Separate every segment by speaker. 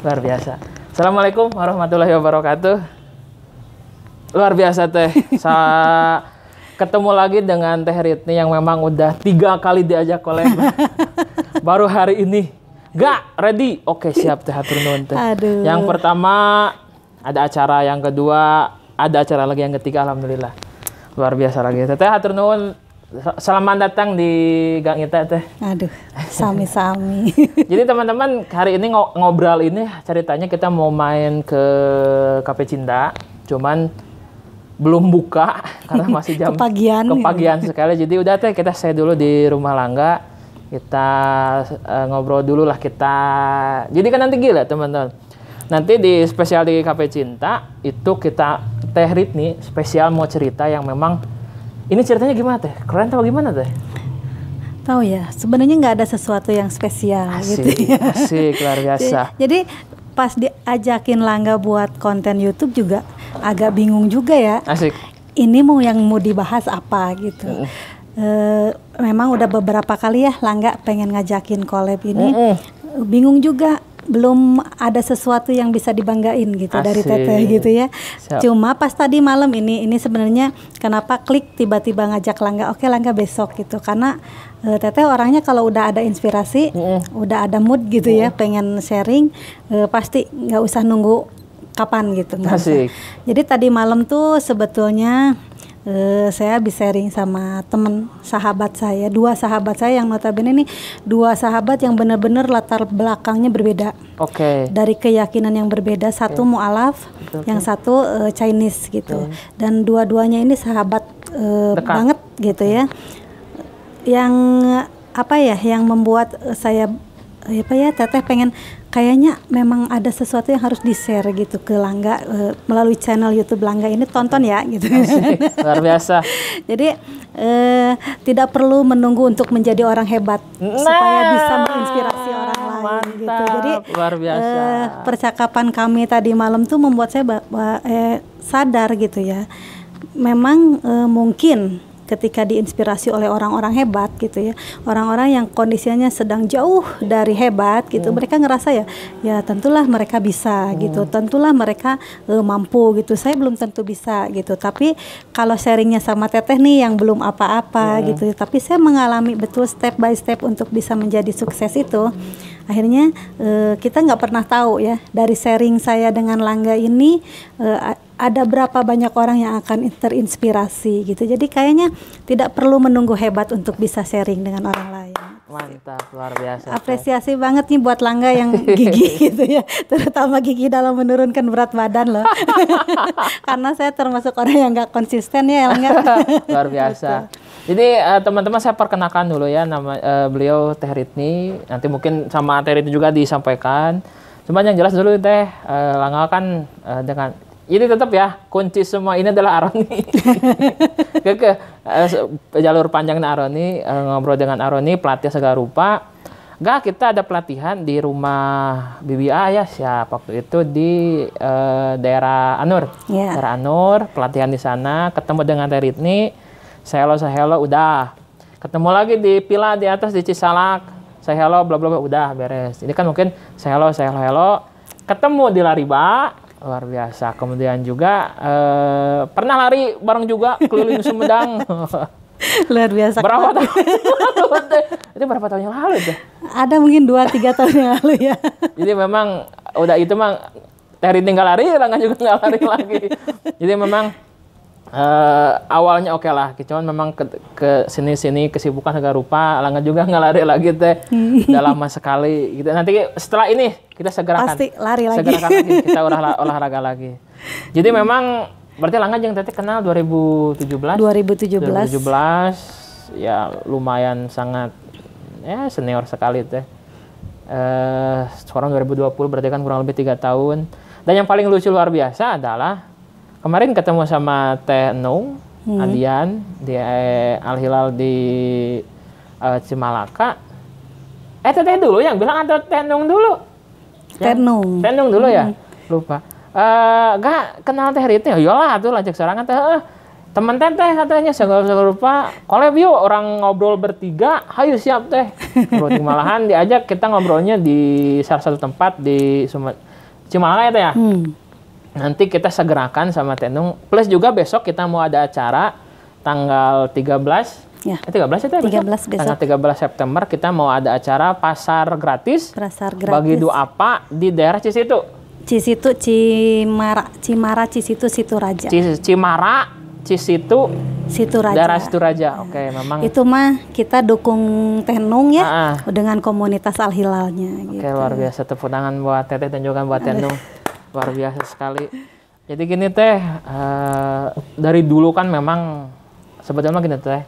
Speaker 1: Luar biasa. Assalamualaikum warahmatullahi wabarakatuh. Luar biasa teh. Ketemu lagi dengan Teh Ritni yang memang udah 3 kali diajak collab. Baru hari ini. Gak ready. Oke, siap teh, hatur nuhun teh.
Speaker 2: Aduh.
Speaker 1: Yang pertama ada acara, yang kedua ada acara lagi, yang ketiga alhamdulillah. Luar biasa lagi. Teh hatur nuhun. Selamat datang di Gang Ita teh.
Speaker 2: Aduh, sami-sami.
Speaker 1: Jadi teman-teman, hari ini ngobrol ini ceritanya kita mau main ke Cafe Cinta. Cuman belum buka karena masih jam kepagian sekali. Jadi udah teh, kita stay dulu di rumah Langga. Kita ngobrol dulu lah kita. Jadi kan nanti gila teman-teman. Nanti di spesial di Cafe Cinta itu kita Teh Ritni spesial mau cerita yang memang ini ceritanya gimana teh? Keren atau gimana teh?
Speaker 2: Tahu ya, sebenarnya nggak ada sesuatu yang spesial
Speaker 1: asik,
Speaker 2: gitu ya.
Speaker 1: Asik, luar biasa.
Speaker 2: Jadi pas diajakin Langga buat konten YouTube juga agak bingung juga ya.
Speaker 1: Asik.
Speaker 2: Ini yang mau dibahas apa gitu. Memang udah beberapa kali ya Langga pengen ngajakin collab ini. Bingung juga. Belum ada sesuatu yang bisa dibanggain gitu. Asik. Dari Teteh gitu ya. Siap. Cuma pas tadi malam ini sebenarnya kenapa klik tiba-tiba ngajak Langga, oke Langga besok gitu, karena Teteh orangnya kalau udah ada inspirasi, udah ada mood gitu ya, pengen sharing, pasti nggak usah nunggu kapan gitu.
Speaker 1: Asik.
Speaker 2: Jadi tadi malam tuh sebetulnya saya habis sharing sama temen sahabat saya, 2 sahabat saya yang notabene ini 2 sahabat yang benar-benar latar belakangnya berbeda.
Speaker 1: Oke.
Speaker 2: Dari keyakinan yang berbeda, satu mu'alaf, yang satu Chinese gitu. Dan dua-duanya ini sahabat banget gitu ya. Yang apa ya, yang membuat saya Teteh pengen kayaknya memang ada sesuatu yang harus di-share gitu ke Langga melalui channel YouTube Langga ini, tonton ya gitu.
Speaker 1: Asik, luar biasa.
Speaker 2: Jadi tidak perlu menunggu untuk menjadi orang hebat supaya bisa menginspirasi orang lain.
Speaker 1: Mantap,
Speaker 2: gitu. Jadi
Speaker 1: luar biasa.
Speaker 2: Percakapan kami tadi malam tuh membuat saya sadar gitu ya. Memang mungkin ketika diinspirasi oleh orang-orang hebat gitu ya, orang-orang yang kondisinya sedang jauh dari hebat gitu, mereka ngerasa ya tentulah mereka bisa gitu, tentulah mereka mampu gitu. Saya belum tentu bisa gitu, tapi kalau sharingnya sama Teteh nih yang belum apa-apa gitu, tapi saya mengalami betul step by step untuk bisa menjadi sukses itu. Akhirnya kita nggak pernah tahu ya, dari sharing saya dengan Langga ini ada berapa banyak orang yang akan terinspirasi gitu. Jadi kayaknya tidak perlu menunggu hebat untuk bisa sharing dengan orang lain.
Speaker 1: Mantap, luar biasa.
Speaker 2: Apresiasi banget nih buat Langga yang gigih gitu ya, terutama gigih dalam menurunkan berat badan loh. Karena saya termasuk orang yang nggak konsisten ya Langga.
Speaker 1: Luar biasa. Jadi teman-teman, saya perkenalkan dulu ya, nama beliau Teh Ritni. Nanti mungkin sama Teh Ritni juga disampaikan. Cuman yang jelas dulu Teh, Langga kan dengan ini tetap ya, kunci semua ini adalah Aroni. Jalur panjangnya Aroni, ngobrol dengan Aroni, pelatih segala rupa. Kita ada pelatihan di rumah Bibi A ya, siapa waktu itu di daerah Anur. Yeah. Daerah Anur, pelatihan di sana, ketemu dengan Teh Ritni. Saya hello, udah. Ketemu lagi di Pila di atas di Cisalak. Saya hello, bla bla bla, udah beres. Ini kan mungkin saya hello. Ketemu di Lariba. Luar biasa. Kemudian juga pernah lari bareng juga keliling Sumedang.
Speaker 2: Luar biasa.
Speaker 1: Berapa tahun? Itu berapa tahun yang lalu itu?
Speaker 2: Ada mungkin 2-3 tahun yang lalu ya.
Speaker 1: Jadi memang udah itu mah Teh Ritni nggak lari, Langga juga nggak lari lagi. Jadi memang awalnya oke lah, cuman memang ke sini kesibukan segala rupa, Langga juga nggak lari lagi Teh. Udah lama sekali gitu. Nanti setelah ini kita segerakan.
Speaker 2: Pasti lari lagi.
Speaker 1: Segerakan lagi, kita olahraga lagi. Jadi memang berarti Langga jeung Teteh kenal 2017 ya, lumayan sangat ya senior sekali Teh. Sekarang 2020 berarti kan kurang lebih 3 tahun. Dan yang paling lucu luar biasa adalah kemarin ketemu sama Teh Nung Adian di Al Hilal di Cimalaka. Teteh dulu yang bilang atau Teh Nung dulu?
Speaker 2: Teh Nung.
Speaker 1: Teh Nung dulu ya? Lupa. Gak kenal Teh Ritni. Iyalah tuh lanjut sorangan Teh. Temen Teteh katanya segala rupa collab yuk, orang ngobrol bertiga, hayu siap Teh. Malahan diajak kita ngobrolnya di salah satu tempat di Cimalaka ya teh ya. Nanti kita segerakan sama Tenung. Plus juga besok kita mau ada acara tanggal 13.
Speaker 2: Ya.
Speaker 1: 13 itu ya
Speaker 2: 13 besok.
Speaker 1: Tanggal 13 September kita mau ada acara pasar gratis.
Speaker 2: Pasar gratis.
Speaker 1: Bagi Duapa di daerah Cisitu.
Speaker 2: Cisitu, Cimara, Cisitu, Situraja.
Speaker 1: Cimara, Cisitu,
Speaker 2: Situraja.
Speaker 1: daerah Situraja. Oke, memang.
Speaker 2: Itu mah kita dukung Tenung ya dengan komunitas Al Hilalnya.
Speaker 1: Oke,
Speaker 2: gitu.
Speaker 1: luar biasa. Tepuk tangan buat Teteh dan juga buat Tenung. Luar biasa sekali. Jadi gini teh, dari dulu kan memang sebetulnya gini teh.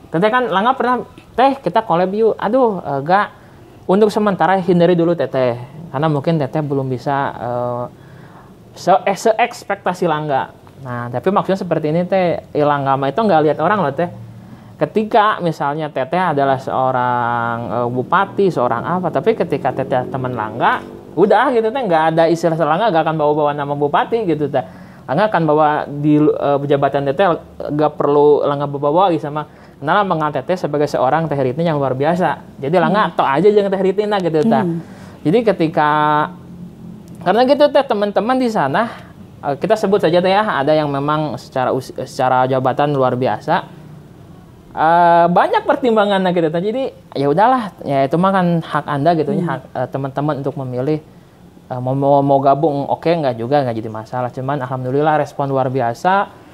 Speaker 1: Teteh kan Langga pernah, teh kita collab yuk. Aduh, enggak. Untuk sementara hindari dulu Teteh. Karena mungkin Teteh belum bisa se-ekspektasi Langga. Nah, tapi maksudnya seperti ini teh, Langga mah itu nggak lihat orang loh teh. Ketika misalnya Teteh adalah seorang bupati, seorang apa, tapi ketika Teteh teman Langga, udah gitu teh, nggak ada istilah Langga nggak akan bawa-bawa nama bupati gitu teh. Langga akan bawa di jabatan Teteh, nggak perlu Langga bawa-bawa gitu sama. Karena mengenal Teteh sebagai seorang Teh Ritni yang luar biasa. Jadi Langga tok aja jangan Teh Ritni lah gitu teh. Jadi ketika karena gitu teh teman-teman di sana kita sebut saja teh ya, ada yang memang secara jabatan luar biasa. Banyak pertimbangannya gitu teh. Jadi ya udahlah, ya itu mah kan hak Anda gitu ya, hak teman-teman untuk memilih mau gabung oke, nggak juga nggak jadi masalah. Cuman alhamdulillah respon luar biasa.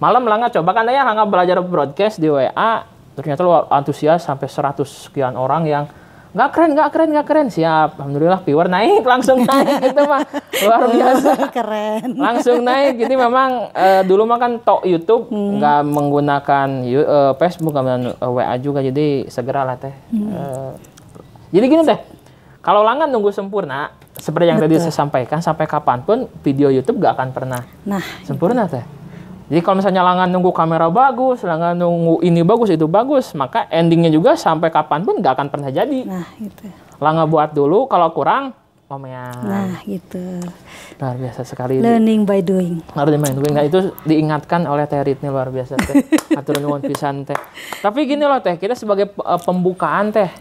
Speaker 1: Malam Langga coba kan ya, Langga belajar broadcast di WA, ternyata luar antusias sampai 100 sekian orang yang nggak keren, siap. Alhamdulillah viewer naik, langsung naik gitu mah, luar biasa.
Speaker 2: Keren.
Speaker 1: Langsung naik, jadi memang dulu mah kan tok YouTube, nggak menggunakan Facebook, nggak WA juga, jadi segeralah teh. Jadi gini teh, kalau Langga nunggu sempurna, seperti yang tadi saya sampaikan, sampai kapanpun video YouTube nggak akan pernah sempurna teh. Jadi kalau misalnya Langga nunggu kamera bagus, Langga nunggu ini bagus, itu bagus, maka endingnya juga sampai kapanpun nggak akan pernah jadi.
Speaker 2: Nah, gitu.
Speaker 1: Langga buat dulu, kalau kurang, omean.
Speaker 2: Nah, gitu.
Speaker 1: Luar biasa sekali.
Speaker 2: Learning by doing.
Speaker 1: Learning by doing. Nah, itu diingatkan oleh Teh Ritni, luar biasa teh. Atur nuwun pisan teh. Tapi gini loh teh, kita sebagai pembukaan teh,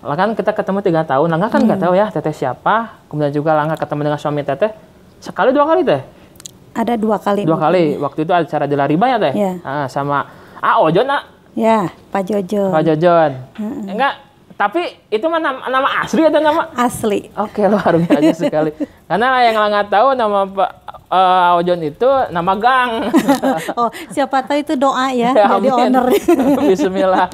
Speaker 1: lah kan kita ketemu 3 tahun, Langga kan nggak tahu ya Teteh siapa. Kemudian juga Langga ketemu dengan suami Teteh sekali 2 kali teh.
Speaker 2: Ada 2 kali.
Speaker 1: 2 kali. Waktu itu acara di Lariba ya teh.
Speaker 2: Ya.
Speaker 1: Sama Ojon
Speaker 2: Ya, Pak Jojon.
Speaker 1: Pak Jojon. Enggak, tapi itu mah nama asli atau nama?
Speaker 2: Asli.
Speaker 1: Oke, luar biasa sekali. Karena yang Langga tahu nama Pak Ojon itu nama gang.
Speaker 2: Oh, siapa tahu itu doa ya, jadi owner.
Speaker 1: Bismillah.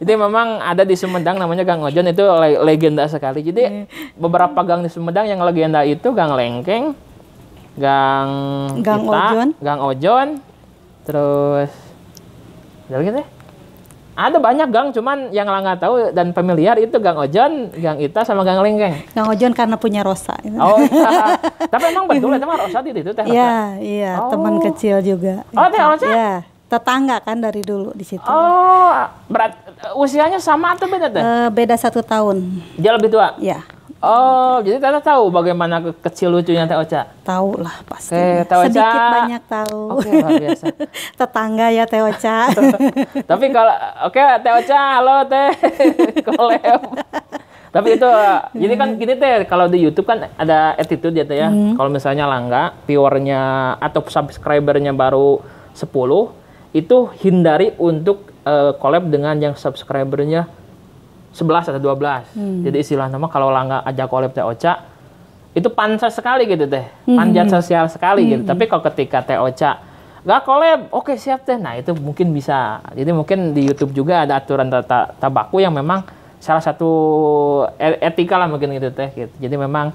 Speaker 1: Jadi memang ada di Sumedang namanya Gang Ojon, itu legenda sekali. Jadi beberapa gang di Sumedang yang legenda itu Gang Lengkeng, Gang
Speaker 2: Ojon,
Speaker 1: Gang Ojon, terus ada lagi teh. Ada banyak gang, cuman yang Langga tahu dan familiar itu Gang Ojon, Gang Ita, sama Gang Lengkeng.
Speaker 2: Gang Ojon karena punya Rosa.
Speaker 1: Oh, iya. Tapi emang betul itu mah Rosa itu teh.
Speaker 2: Iya, teman kecil juga.
Speaker 1: Oh, teh Rosa?
Speaker 2: Iya, tetangga kan dari dulu di situ.
Speaker 1: Oh, berat usianya sama atau beda teh?
Speaker 2: Beda 1 tahun.
Speaker 1: Dia lebih tua?
Speaker 2: Iya.
Speaker 1: Oh, jadi Teteh tahu bagaimana kecil lucunya Teh Ocha?
Speaker 2: Tahu lah pasti.
Speaker 1: Teh Ocha.
Speaker 2: Sedikit banyak tahu.
Speaker 1: Oke, luar biasa.
Speaker 2: Tetangga ya Teh Ocha.
Speaker 1: Tapi kalau Teh Ocha, halo Teh. Collab. Tapi itu jadi kan gini Teh, kalau di YouTube kan ada attitude ya Teh ya. Kalau misalnya Langga viewernya atau subscribernya baru 10, itu hindari untuk collab dengan yang subscribernya 11 atau 12. Jadi istilah nama kalau Langga ajak collab Teh Ocha, itu pantas sekali gitu Teh. Panjat sosial sekali gitu. Tapi kalau ketika Teh Ocha nggak collab, oke siap Teh. Nah, itu mungkin bisa. Jadi mungkin di YouTube juga ada aturan tata baku yang memang salah satu etika lah mungkin gitu Teh gitu. Jadi memang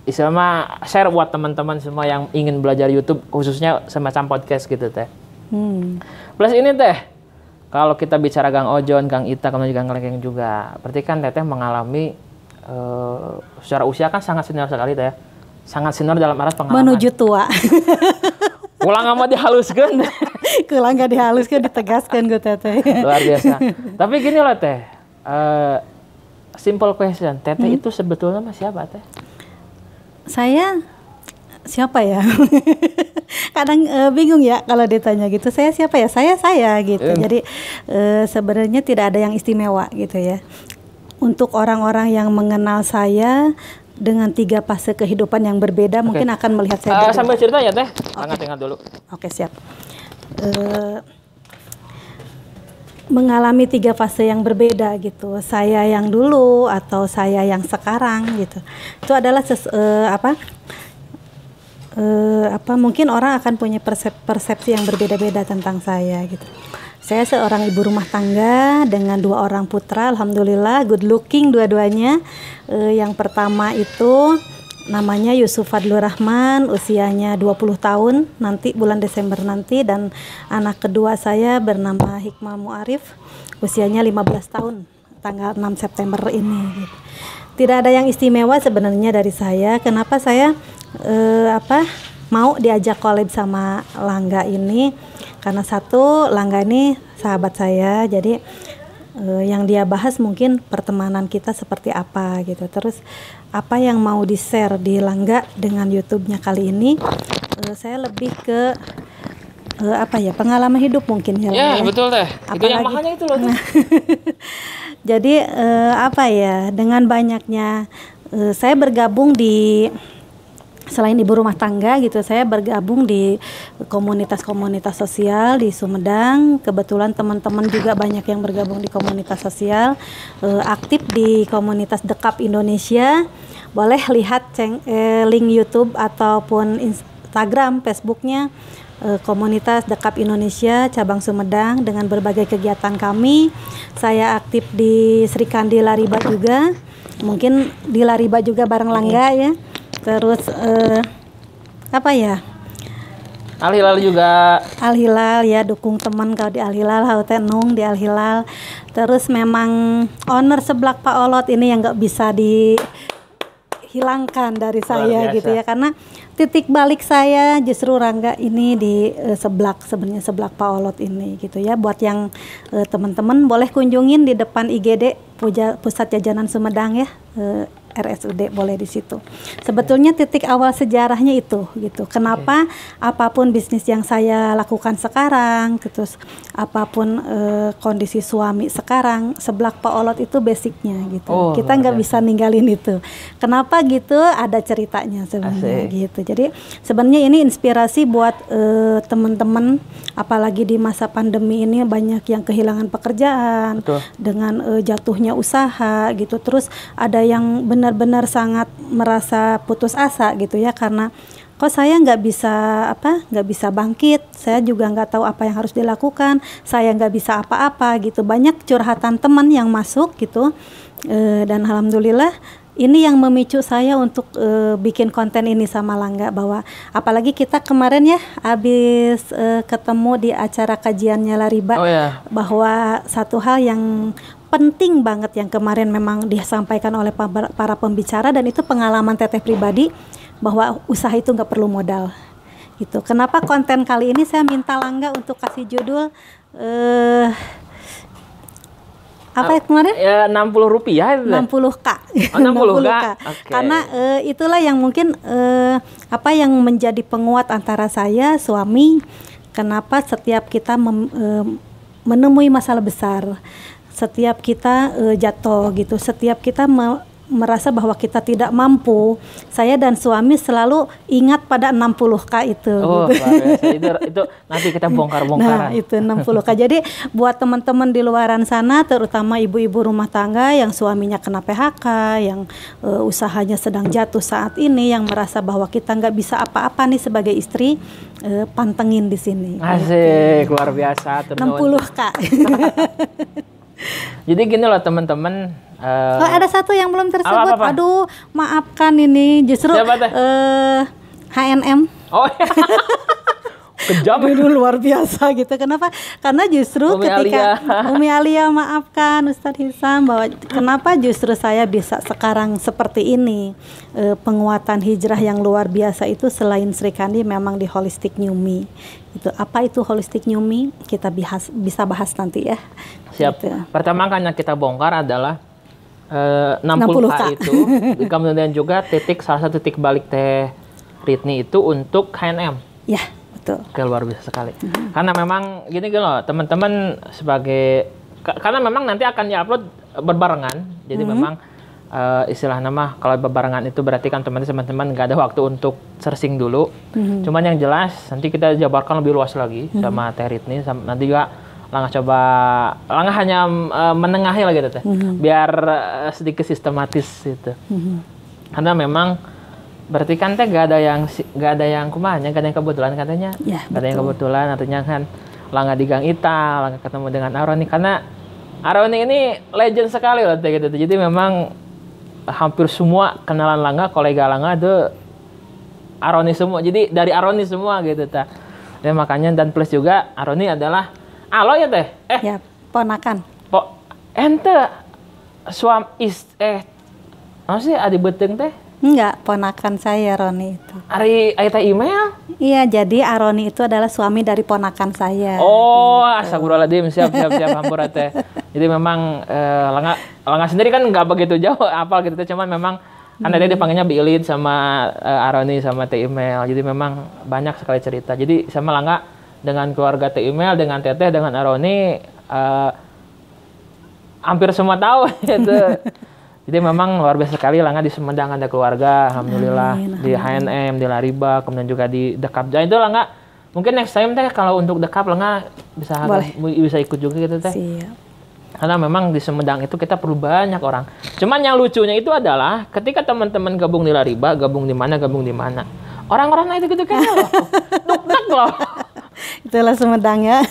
Speaker 1: istilahnya share buat teman-teman semua yang ingin belajar YouTube, khususnya semacam podcast gitu Teh. Plus ini Teh, kalau kita bicara Gang Ojon, Gang Ita, kemudian Gang Lengkeng juga, berarti kan Teteh mengalami secara usia kan sangat senior sekali Teh. Sangat senior dalam arti pengalaman.
Speaker 2: Menuju tua.
Speaker 1: Pulang nggak mau dihaluskan.
Speaker 2: Kulang nggak dihaluskan, ditegaskan gue Teteh.
Speaker 1: Luar biasa. Tapi gini loh Teh, simple question, Teteh itu sebetulnya mah siapa Teh?
Speaker 2: Saya siapa ya? Kadang bingung ya kalau ditanya gitu. Saya siapa ya? Saya gitu. Jadi sebenarnya tidak ada yang istimewa gitu ya. Untuk orang-orang yang mengenal saya, dengan 3 fase kehidupan yang berbeda mungkin akan melihat saya berbeda.
Speaker 1: Sambil cerita ya Teh, ingat dulu.
Speaker 2: Oke, siap. Mengalami 3 fase yang berbeda gitu. Saya yang dulu atau saya yang sekarang gitu. Itu adalah mungkin orang akan punya persepsi yang berbeda-beda tentang saya gitu. Saya seorang ibu rumah tangga dengan 2 orang putra, alhamdulillah good looking dua-duanya. Yang pertama itu namanya Yusuf Fadlur Rahman, usianya 20 tahun nanti bulan Desember nanti, dan anak kedua saya bernama Hikmah Muarif, usianya 15 tahun tanggal 6 September ini gitu. Tidak ada yang istimewa sebenarnya dari saya. Kenapa saya mau diajak collab sama Langga ini? Karena satu, Langga ini sahabat saya, jadi yang dia bahas mungkin pertemanan kita seperti apa gitu. Terus apa yang mau di-share di Langga dengan YouTube-nya kali ini, saya lebih ke pengalaman hidup mungkin ya.
Speaker 1: Ya, betul Teh. Itu yang makanya itu loh.
Speaker 2: Jadi dengan banyaknya saya bergabung di, selain ibu rumah tangga gitu, saya bergabung di komunitas-komunitas sosial di Sumedang. Kebetulan teman-teman juga banyak yang bergabung di komunitas sosial, aktif di komunitas Dekap Indonesia. Boleh lihat link YouTube ataupun Instagram, Facebooknya komunitas Dekap Indonesia cabang Sumedang dengan berbagai kegiatan kami. Saya aktif di Sri Kandi Lariba juga, mungkin di Lariba juga bareng Langga ya. Terus
Speaker 1: Al-Hilal juga.
Speaker 2: Al-Hilal ya, dukung teman kalau di Al-Hilal, Hautenung di Al-Hilal. Terus memang owner seblak Pak Olot ini yang nggak bisa dihilangkan dari saya gitu ya, karena titik balik saya justru Rangga ini di sebenarnya seblak Pak Olot ini gitu ya. Buat yang teman-teman boleh kunjungin di depan IGD Pusat Jajanan Sumedang ya, RSUD, boleh di situ. Sebetulnya titik awal sejarahnya itu gitu. Kenapa apapun bisnis yang saya lakukan sekarang, terus apapun kondisi suami sekarang, seblak Pak Olot itu basicnya gitu. Kita nggak bisa ninggalin itu. Kenapa gitu? Ada ceritanya sebenarnya gitu. Jadi sebenarnya ini inspirasi buat teman-teman, apalagi di masa pandemi ini banyak yang kehilangan pekerjaan. Betul. Dengan jatuhnya usaha gitu. Terus ada yang benar-benar sangat merasa putus asa gitu ya, karena kok saya nggak bisa bangkit, saya juga nggak tahu apa yang harus dilakukan, saya nggak bisa apa-apa gitu. Banyak curhatan teman yang masuk gitu, dan alhamdulillah ini yang memicu saya untuk bikin konten ini sama Langga, bahwa apalagi kita kemarin ya habis ketemu di acara kajiannya Lariba, bahwa satu hal yang penting banget yang kemarin memang disampaikan oleh para pembicara, dan itu pengalaman Teteh pribadi, bahwa usaha itu nggak perlu modal gitu. Kenapa konten kali ini saya minta Langga untuk kasih judul apa ya kemarin? Ya,
Speaker 1: Rp60.
Speaker 2: 60K.
Speaker 1: Oh, 60K.
Speaker 2: Okay. Karena itulah yang mungkin yang menjadi penguat antara saya suami. Kenapa setiap kita menemui masalah besar, setiap kita jatuh gitu, setiap kita merasa bahwa kita tidak mampu, saya dan suami selalu ingat pada 60K itu.
Speaker 1: Oh, gitu. itu nanti kita bongkar-bongkaran.
Speaker 2: Nah, itu 60K. Jadi buat teman-teman di luaran sana, terutama ibu-ibu rumah tangga yang suaminya kena PHK, yang usahanya sedang jatuh saat ini, yang merasa bahwa kita nggak bisa apa-apa nih sebagai istri, pantengin di sini.
Speaker 1: Asik, luar biasa.
Speaker 2: 60K.
Speaker 1: Jadi gini loh teman-teman.
Speaker 2: Ada satu yang belum tersebut. Apa? Aduh, maafkan ini justru H&M.
Speaker 1: Oh ya. Kejam.
Speaker 2: Itu luar biasa gitu. Kenapa? Karena justru ketika Umi Alia, maafkan Ustadz Hisam, bahwa kenapa justru saya bisa sekarang seperti ini. Penguatan hijrah yang luar biasa itu selain Sri Kandi memang di Holistic New Me. Itu apa itu Holistic New Me? Kita bisa bahas nanti ya.
Speaker 1: Siap. Gitu. Pertama kan yang kita bongkar adalah 60K itu. Kemudian juga salah satu titik balik Teh Ritni itu untuk H&M.
Speaker 2: Ya. Betul.
Speaker 1: Luar biasa sekali. Karena memang gini loh teman-teman, karena memang nanti akan upload berbarengan. Jadi memang istilah nama kalau bebarengan itu berarti kan teman-teman nggak ada waktu untuk searching dulu. Cuman yang jelas nanti kita jabarkan lebih luas lagi sama Teh Ritni. Nanti juga Langga hanya menengahi lah gitu Teh. Biar sedikit sistematis gitu. Karena memang berarti kan Teh gak ada yang kumanya, gak ada yang kebetulan katanya.
Speaker 2: Ya,
Speaker 1: gak ada yang kebetulan, artinya kan Langga di Gang Ita, Langga ketemu dengan Aroni karena Aroni ini legend sekali loh Teh gitu. Jadi memang hampir semua kenalan Langga, kolega Langga itu Aroni semua. Jadi dari Aroni semua gitu Teh. Dan makanya dan plus juga Aroni adalah alo ya Teh.
Speaker 2: Ya, ponakan.
Speaker 1: Ente apa sih adik beteng Teh?
Speaker 2: Enggak, ponakan saya Roni itu.
Speaker 1: Ari teh email?
Speaker 2: Iya, jadi Aroni itu adalah suami dari ponakan saya.
Speaker 1: Oh, astagfirullahaladzim, siap hampura Teh. Jadi memang Langga sendiri kan nggak begitu jauh apal gitu Teh, cuman memang kan tadi dipanggilnya Bilid sama Aroni sama Teh email. Jadi memang banyak sekali cerita. Jadi sama Langga dengan keluarga Teh email, dengan Teteh, dengan Aroni hampir semua tahu gitu. Jadi memang luar biasa sekali Langga di Sumedang ada keluarga, alhamdulillah. Amin. Di HNM, di Lariba, kemudian juga di Dekap. Jadi itu Langga mungkin next time Teh kalau untuk Dekap Langga bisa ikut juga gitu Teh.
Speaker 2: Siap.
Speaker 1: Karena memang di Sumedang itu kita perlu banyak orang. Cuman yang lucunya itu adalah ketika teman-teman gabung di Lariba, gabung di mana. Orang-orang itu gitu kan loh. Duk-duk loh.
Speaker 2: Itulah Sumedang ya.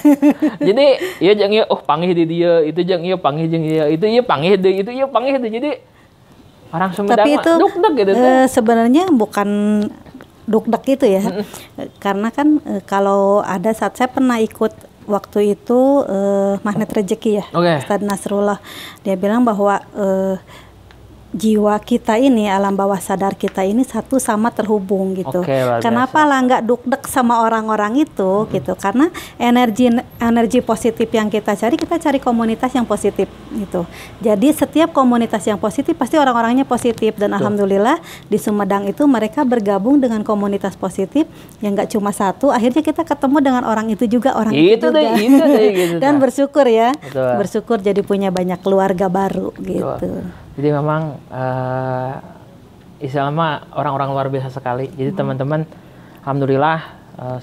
Speaker 1: Jadi ieu jeung ieu panggih di dia, itu jeung ieu panggih jeung ieu, itu ieu panggih deui, itu ieu panggih deui. Jadi orang Sumedang
Speaker 2: tapi itu
Speaker 1: duk-duk gitu
Speaker 2: sebenarnya bukan duk-duk itu ya. Karena kan kalau ada saat saya pernah ikut waktu itu Magnet Rezeki ya. Ustadz Nasrullah. Dia bilang bahwa jiwa kita ini, alam bawah sadar kita ini satu sama terhubung gitu. Kenapa lah nggak duk-dek sama orang-orang itu gitu? Karena energi positif yang kita cari komunitas yang positif gitu. Jadi setiap komunitas yang positif pasti orang-orangnya positif dan alhamdulillah di Sumedang itu mereka bergabung dengan komunitas positif yang nggak cuma satu. Akhirnya kita ketemu dengan orang itu juga itu juga. Gitu, dan bersyukur ya, bersyukur jadi punya banyak keluarga baru gitu.
Speaker 1: Jadi memang istilahnya orang-orang luar biasa sekali. Jadi teman-teman, alhamdulillah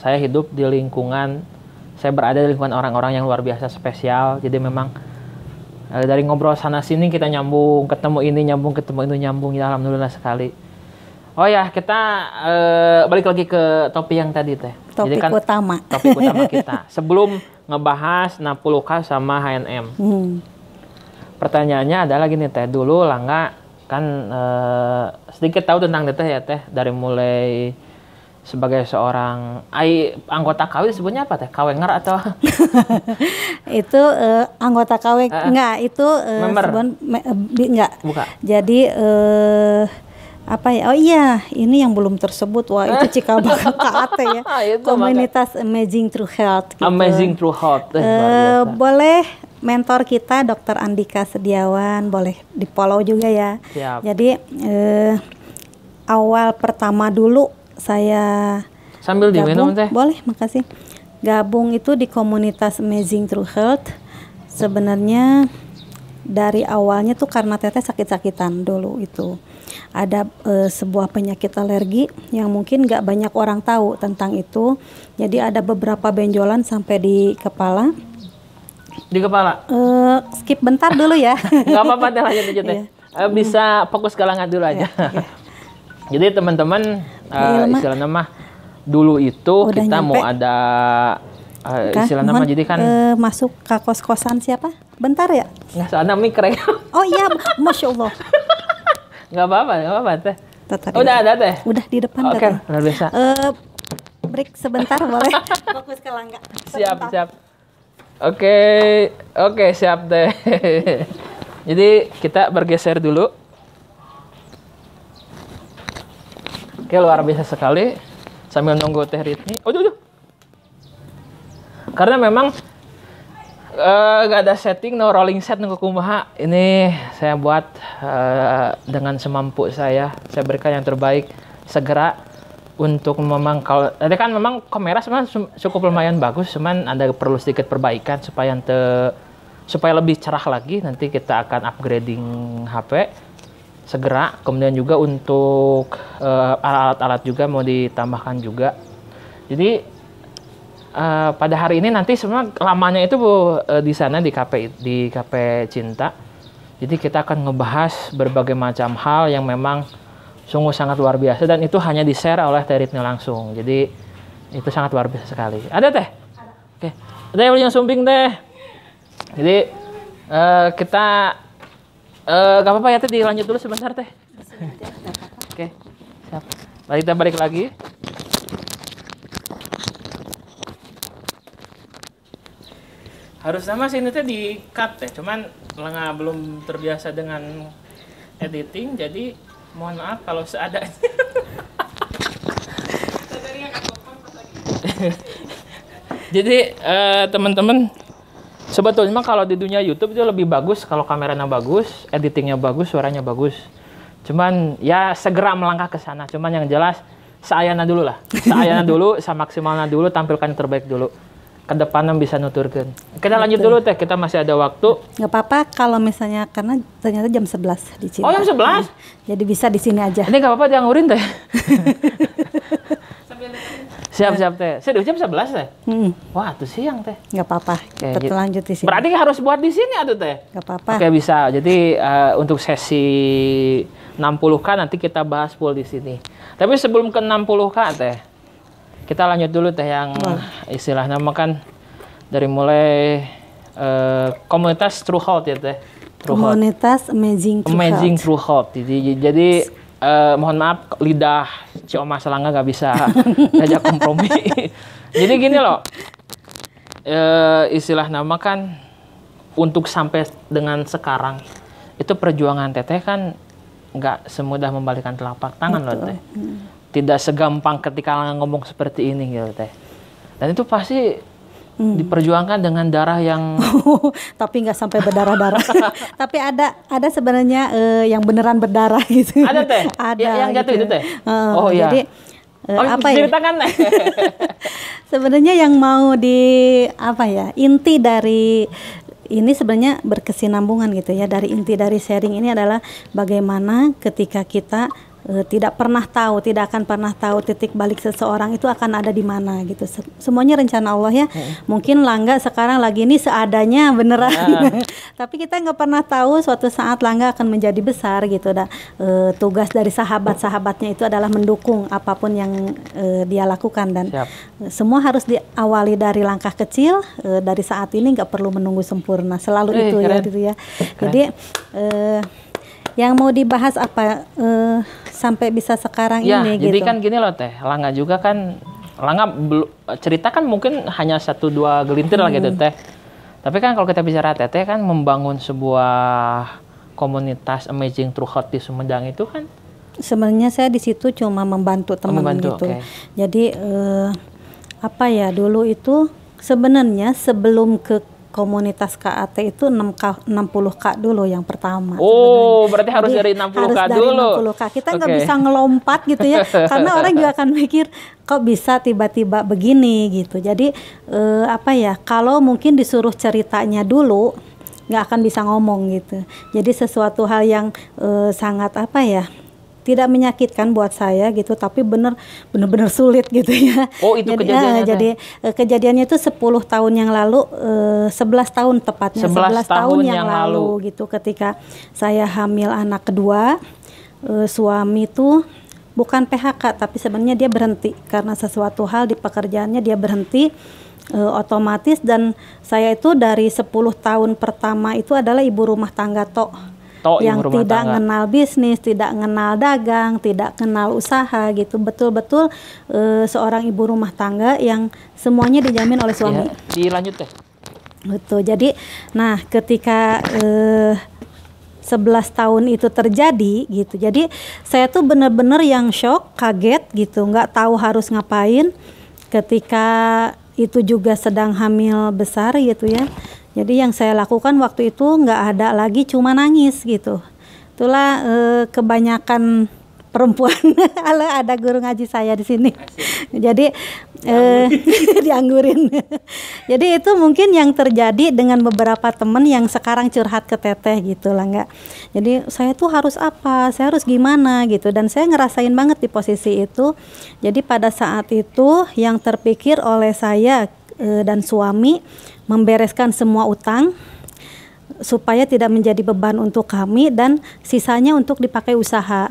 Speaker 1: saya hidup di lingkungan, saya berada di lingkungan orang-orang yang luar biasa spesial. Jadi memang dari ngobrol sana sini kita nyambung, ketemu ini nyambung, ya alhamdulillah sekali. Oh ya, kita balik lagi ke topik yang tadi Teh.
Speaker 2: Topik utama
Speaker 1: kita. Sebelum ngebahas Napuluka sama HNM. Pertanyaannya adalah gini Teh, dulu Langga kan sedikit tahu tentang Teteh ya Teh, dari mulai sebagai seorang anggota KW disebutnya apa Teh? Kawenger atau?
Speaker 2: Itu anggota KW enggak, itu
Speaker 1: member?
Speaker 2: Enggak.
Speaker 1: Bukan.
Speaker 2: Jadi apa ya? Oh iya, ini yang belum tersebut. Wah, itu cikal bakal KAT ya. Komunitas Amazing True Health gitu.
Speaker 1: Amazing True Health.
Speaker 2: Boleh mentor kita Dr. Andika Sediawan, boleh di-follow juga ya.
Speaker 1: Siap.
Speaker 2: Jadi awal pertama dulu saya
Speaker 1: sambil diminum Teh.
Speaker 2: Boleh, makasih. Gabung itu di komunitas Amazing True Health. Sebenarnya dari awalnya tuh karena Teteh sakit-sakitan dulu itu. Ada sebuah penyakit alergi yang mungkin nggak banyak orang tahu tentang itu. Jadi ada beberapa benjolan sampai di kepala.
Speaker 1: Di kepala?
Speaker 2: Skip bentar dulu ya.
Speaker 1: Nggak apa-apa Teh, lanjut aja Teh. Bisa fokus ke Langga dulu aja. Jadi teman-teman istilah nama dulu itu kita nyampe. Mau ada istilah nama jadi kan
Speaker 2: masuk ke kos-kosan siapa? Bentar ya?
Speaker 1: Nggak sana mikrek.
Speaker 2: Oh iya, Masya Allah.
Speaker 1: Nggak apa-apa Teh.
Speaker 2: Udah
Speaker 1: ada Teh?
Speaker 2: Udah di depan.
Speaker 1: Oke, luar biasa.
Speaker 2: Break sebentar boleh? Fokus ke Langga.
Speaker 1: Siap. Oke, siap Teh. Jadi kita bergeser dulu. Oke, luar biasa sekali. Sambil nunggu Teh Ritni. Karena memang gak ada setting, no rolling set, nunggu kumaha. Ini saya buat dengan semampu saya. Saya berikan yang terbaik segera. Untuk memang kalau tadi kan memang kamera sebenarnya cukup lumayan bagus, cuman ada perlu sedikit perbaikan supaya lebih cerah lagi. Nanti kita akan upgrading HP segera. Kemudian juga untuk alat-alat juga mau ditambahkan juga. Jadi pada hari ini nanti semua lamanya itu di sana di Cafe Cinta. Jadi kita akan ngebahas berbagai macam hal yang memang sungguh sangat luar biasa, dan itu hanya di-share oleh Teh Ritni langsung. Jadi itu sangat luar biasa sekali. Ada Teh? Ada. Oke. Ada yang sumbing Teh. Jadi kita gak apa-apa ya Teh, dilanjut dulu sebentar Teh. Oke. Siap. Mari kita balik lagi. Harus sama sih ini Teh di cut Teh. Cuman Lenga belum terbiasa dengan editing, jadi mohon maaf kalau seadanya. Jadi teman-teman, sebetulnya kalau di dunia YouTube itu lebih bagus kalau kameranya bagus, editingnya bagus, suaranya bagus. Cuman ya segera melangkah ke sana. Cuman yang jelas seayana dulu lah. Seayana dulu, semaksimalnya dulu, tampilkan yang terbaik dulu. Kedepannya bisa nuturkan. Kita lanjut dulu Teh, kita masih ada waktu.
Speaker 2: Nggak apa-apa kalau misalnya, karena ternyata jam 11 di sini.
Speaker 1: Oh jam 11?
Speaker 2: Jadi bisa di sini aja.
Speaker 1: Ini nggak apa-apa dianggurin Teh. Siap Teh. Saya jam 11 Teh? Wah itu siang Teh.
Speaker 2: Nggak apa-apa, kita lanjut di sini.
Speaker 1: Berarti harus buat di sini atuh Teh?
Speaker 2: Nggak apa-apa.
Speaker 1: Oke bisa, jadi untuk sesi 60K nanti kita bahas full di sini. Tapi sebelum ke 60K Teh, kita lanjut dulu Teh yang istilahnya kan dari mulai komunitas True Health ya Teh.
Speaker 2: Komunitas Amazing
Speaker 1: True Health. Jadi mohon maaf lidah Cioma Selangga nggak bisa diajak kompromi. Jadi gini loh, istilah nama kan untuk sampai dengan sekarang itu perjuangan Teteh kan nggak semudah membalikan telapak tangan loh Teh. Tidak segampang ketika ngomong seperti ini gitu Teh. Dan itu pasti diperjuangkan dengan darah yang
Speaker 2: tapi nggak sampai berdarah-darah. Tapi ada sebenarnya yang beneran berdarah gitu.
Speaker 1: Ada Teh?
Speaker 2: Ada
Speaker 1: yang jatuh
Speaker 2: gitu.
Speaker 1: Itu Teh?
Speaker 2: Oh iya. Jadi apa ya?
Speaker 1: Ceritakan Teh.
Speaker 2: Sebenarnya yang mau inti dari ini sebenarnya berkesinambungan gitu ya. Dari inti dari sharing ini adalah bagaimana ketika kita tidak akan pernah tahu titik balik seseorang itu akan ada di mana gitu. Semuanya rencana Allah ya. Mungkin Langga sekarang lagi ini seadanya beneran. Tapi kita nggak pernah tahu suatu saat Langga akan menjadi besar gitu. Tugas dari sahabat-sahabatnya itu adalah mendukung apapun yang dia lakukan, dan semua harus diawali dari langkah kecil. Dari saat ini nggak perlu menunggu sempurna. Selalu itu keren. Ya gitu ya. Keren. Jadi yang mau dibahas apa sampai bisa sekarang ini
Speaker 1: jadi
Speaker 2: gitu.
Speaker 1: Kan gini loh Teh, Langga juga kan, cerita kan mungkin hanya 1-2 gelintir lah gitu Teh. Tapi kan kalau kita bicara Teteh kan membangun sebuah komunitas Amazing True Health di Sumedang itu kan.
Speaker 2: Sebenarnya saya di situ cuma membantu teman gitu. Okay. Jadi dulu itu sebenarnya sebelum ke komunitas KAT itu 60K dulu yang pertama.
Speaker 1: Oh, berarti harus dari 60K dulu.
Speaker 2: 60K. Kita nggak bisa ngelompat gitu ya, karena orang juga akan mikir kok bisa tiba-tiba begini gitu. Jadi kalau mungkin disuruh ceritanya dulu nggak akan bisa ngomong gitu. Jadi sesuatu hal yang sangat tidak menyakitkan buat saya gitu, tapi bener-bener sulit gitu ya.
Speaker 1: Oh itu kejadiannya?
Speaker 2: Jadi kejadiannya itu 10 tahun yang lalu, 11 tahun tepatnya, 11 tahun yang lalu gitu, ketika saya hamil anak kedua. Suami tuh bukan PHK, tapi sebenarnya dia berhenti karena sesuatu hal di pekerjaannya, dia berhenti otomatis. Dan saya itu dari 10 tahun pertama itu adalah ibu rumah tangga yang tidak kenal bisnis, tidak kenal dagang, tidak kenal usaha gitu. Betul-betul seorang ibu rumah tangga yang semuanya dijamin oleh suami.
Speaker 1: Ya, dilanjut Teh.
Speaker 2: Betul. Jadi, ketika 11 tahun itu terjadi gitu. Jadi saya tuh benar-benar yang shock, kaget gitu, nggak tahu harus ngapain. Ketika itu juga sedang hamil besar gitu ya. Jadi yang saya lakukan waktu itu nggak ada lagi, cuma nangis gitu. Itulah kebanyakan perempuan. Halo, ada guru ngaji saya di sini. Jadi dianggurin. Jadi itu mungkin yang terjadi dengan beberapa teman yang sekarang curhat ke teteh gitu lah, enggak. Jadi saya tuh harus apa, saya harus gimana gitu, dan saya ngerasain banget di posisi itu. Jadi pada saat itu yang terpikir oleh saya dan suami membereskan semua utang supaya tidak menjadi beban untuk kami dan sisanya untuk dipakai usaha.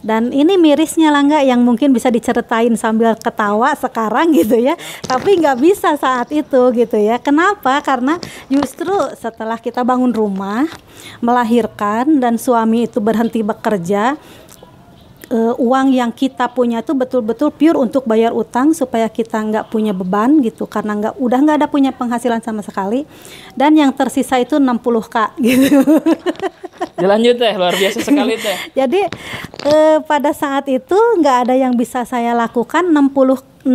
Speaker 2: Dan ini mirisnya lah enggak, yang mungkin bisa diceritain sambil ketawa sekarang gitu ya, tapi nggak bisa saat itu gitu ya. Kenapa? Karena justru setelah kita bangun rumah, melahirkan, dan suami itu berhenti bekerja, uang yang kita punya itu betul-betul pure untuk bayar utang supaya kita nggak punya beban gitu, karena udah nggak ada punya penghasilan sama sekali, dan yang tersisa itu 60K gitu.
Speaker 1: Lanjut teh, luar biasa sekali teh.
Speaker 2: Jadi pada saat itu nggak ada yang bisa saya lakukan. 60.000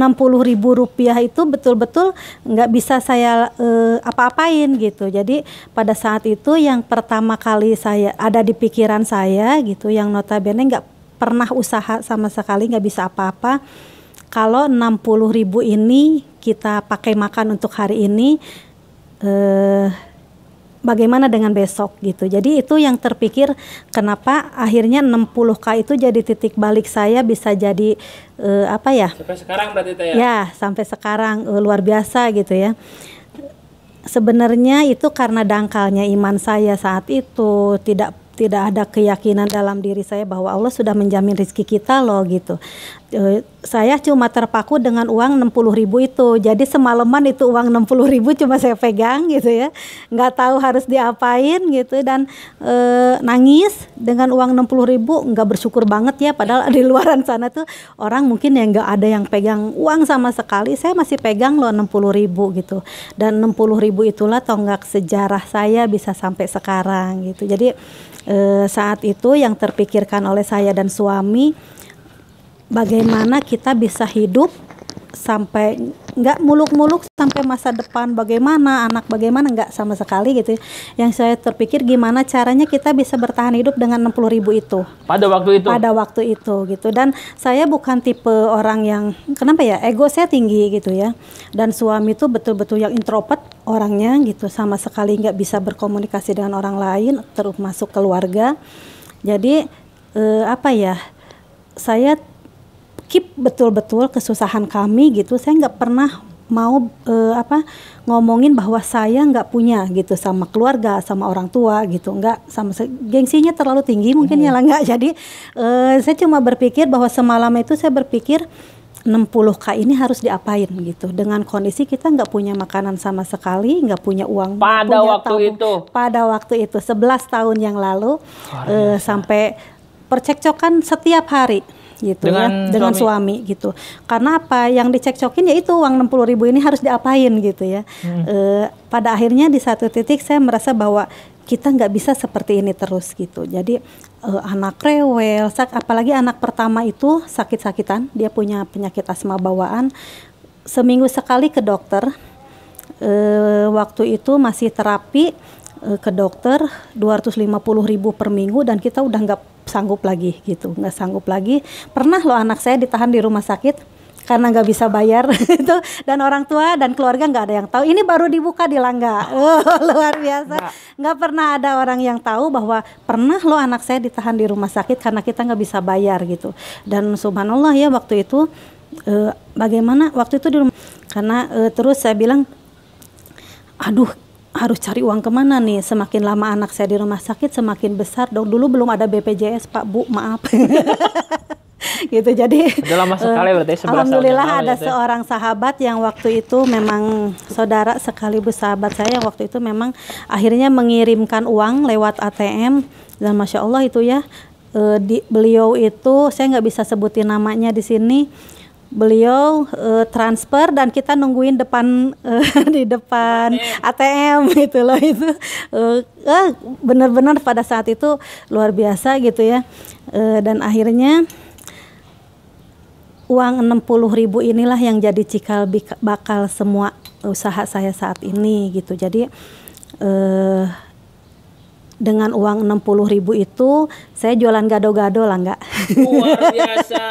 Speaker 2: rupiah itu betul-betul nggak bisa saya apa-apain gitu. Jadi pada saat itu yang pertama kali saya ada di pikiran saya gitu, yang notabene nggak pernah usaha sama sekali, nggak bisa apa-apa. Kalau 60.000 ini kita pakai makan untuk hari ini, bagaimana dengan besok gitu. Jadi itu yang terpikir, kenapa akhirnya 60K itu jadi titik balik saya bisa jadi apa ya?
Speaker 1: Sampai sekarang berarti teh ya?
Speaker 2: Ya, sampai sekarang luar biasa gitu ya. Sebenarnya itu karena dangkalnya iman saya saat itu, tidak ada keyakinan dalam diri saya bahwa Allah sudah menjamin rezeki kita loh gitu. Saya cuma terpaku dengan uang 60.000 itu. Jadi semalaman itu uang 60.000 cuma saya pegang gitu ya, nggak tahu harus diapain gitu, dan nangis dengan uang 60.000, nggak bersyukur banget ya. Padahal di luaran sana tuh orang mungkin yang nggak ada yang pegang uang sama sekali, saya masih pegang loh 60.000 gitu. Dan 60.000 itulah tonggak sejarah saya bisa sampai sekarang gitu. Jadi saat itu yang terpikirkan oleh saya dan suami, bagaimana kita bisa hidup sampai nggak muluk-muluk sampai masa depan, bagaimana anak, bagaimana, nggak sama sekali gitu. Yang saya terpikir gimana caranya kita bisa bertahan hidup dengan 60.000 itu
Speaker 1: pada waktu itu
Speaker 2: gitu. Dan saya bukan tipe orang yang, kenapa ya, ego saya tinggi gitu ya, dan suami itu betul-betul yang introvert orangnya gitu, sama sekali nggak bisa berkomunikasi dengan orang lain termasuk keluarga. Jadi apa ya, saya keep betul-betul kesusahan kami gitu. Saya nggak pernah mau ngomongin bahwa saya nggak punya gitu sama keluarga, sama orang tua gitu, nggak, sama gengsinya terlalu tinggi mungkin ya lah, nggak. Jadi saya cuma berpikir bahwa semalam itu saya berpikir 60K ini harus diapain gitu, dengan kondisi kita nggak punya makanan sama sekali, nggak punya uang
Speaker 1: pada waktu itu 11 tahun yang lalu, sampai percekcokan setiap hari gitu dengan suami gitu. Karena apa, yang dicekcokin yaitu uang 60.000 ini harus diapain gitu ya. Pada akhirnya di satu titik saya merasa bahwa kita nggak bisa seperti ini terus gitu. Jadi anak rewel, apalagi anak pertama itu sakit-sakitan, dia punya penyakit asma bawaan. Seminggu sekali ke dokter. Waktu itu masih terapi ke dokter 250.000 per minggu, dan kita udah nggak sanggup lagi gitu, nggak sanggup lagi. Pernah loh anak saya ditahan di rumah sakit karena nggak bisa bayar itu, dan orang tua dan keluarga nggak ada yang tahu. Ini baru dibuka di Langga, luar biasa. Nggak pernah ada orang yang tahu bahwa pernah loh anak saya ditahan di rumah sakit karena kita nggak bisa bayar gitu. Dan subhanallah ya, waktu itu bagaimana waktu itu di rumah, karena terus saya bilang, aduh, harus cari uang kemana nih, semakin lama anak saya di rumah sakit semakin besar dong. Dulu belum ada BPJS Pak, Bu, maaf. Gitu. Jadi udah lama sekali berarti.
Speaker 2: Alhamdulillah ada seorang sahabat yang waktu itu memang saudara sekaligus sahabat saya, yang waktu itu memang akhirnya mengirimkan uang lewat ATM, dan Masya Allah itu ya, beliau itu saya nggak bisa sebutin namanya di sini. Beliau transfer dan kita nungguin depan di depan ATM gitu loh. Itu benar-benar pada saat itu luar biasa gitu ya. Dan akhirnya uang 60.000 inilah yang jadi cikal bakal semua usaha saya saat ini gitu. Jadi dengan uang 60.000 itu saya jualan gado-gado lah nggak.
Speaker 1: Luar biasa.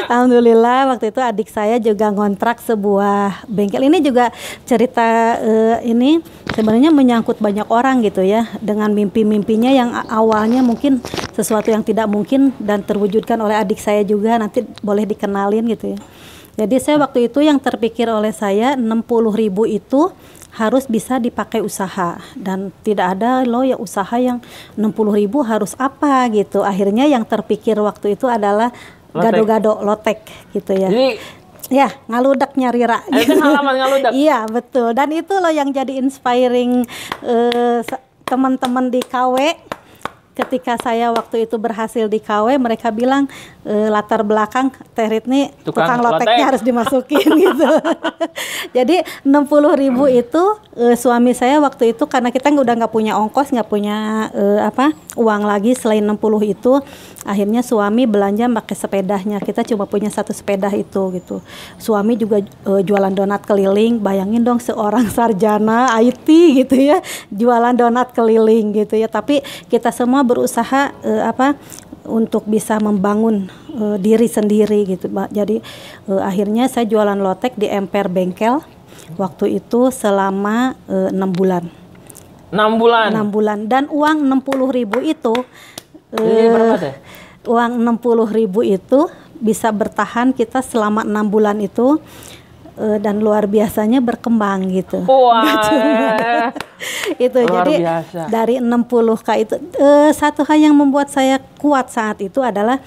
Speaker 2: Alhamdulillah waktu itu adik saya juga ngontrak sebuah bengkel. Ini juga cerita ini sebenarnya menyangkut banyak orang gitu ya, dengan mimpi-mimpinya yang awalnya mungkin sesuatu yang tidak mungkin dan terwujudkan oleh adik saya juga, nanti boleh dikenalin gitu ya. Jadi saya waktu itu yang terpikir oleh saya 60.000 itu harus bisa dipakai usaha, dan tidak ada loh ya usaha yang 60.000 harus apa gitu. Akhirnya yang terpikir waktu itu adalah gado-gado lotek gitu ya.
Speaker 1: Jadi
Speaker 2: ya ngaludak nyari rak.
Speaker 1: itu halaman ngaludak.
Speaker 2: Iya betul, dan itu loh yang jadi inspiring teman-teman di KW. Ketika saya waktu itu berhasil di KW, mereka bilang latar belakang Terit nih tukang loteknya harus dimasukin gitu. Jadi 60.000 itu suami saya waktu itu, karena kita udah nggak punya ongkos, nggak punya uang lagi selain 60 itu, akhirnya suami belanja pakai sepedanya. Kita cuma punya satu sepeda itu gitu. Suami juga jualan donat keliling. Bayangin dong seorang sarjana IT gitu ya, jualan donat keliling gitu ya. Tapi kita semua berusaha untuk bisa membangun diri sendiri gitu, Mbak. Jadi akhirnya saya jualan lotek di Emper Bengkel waktu itu selama 6 bulan.
Speaker 1: 6 bulan.
Speaker 2: 6 bulan, dan uang 60.000 itu
Speaker 1: berapa deh?
Speaker 2: Uang 60.000 itu bisa bertahan kita selama 6 bulan itu, dan luar biasanya berkembang gitu.
Speaker 1: Wah.
Speaker 2: Itu
Speaker 1: luar
Speaker 2: jadi
Speaker 1: biasa.
Speaker 2: Dari 60K itu satu hal yang membuat saya kuat saat itu adalah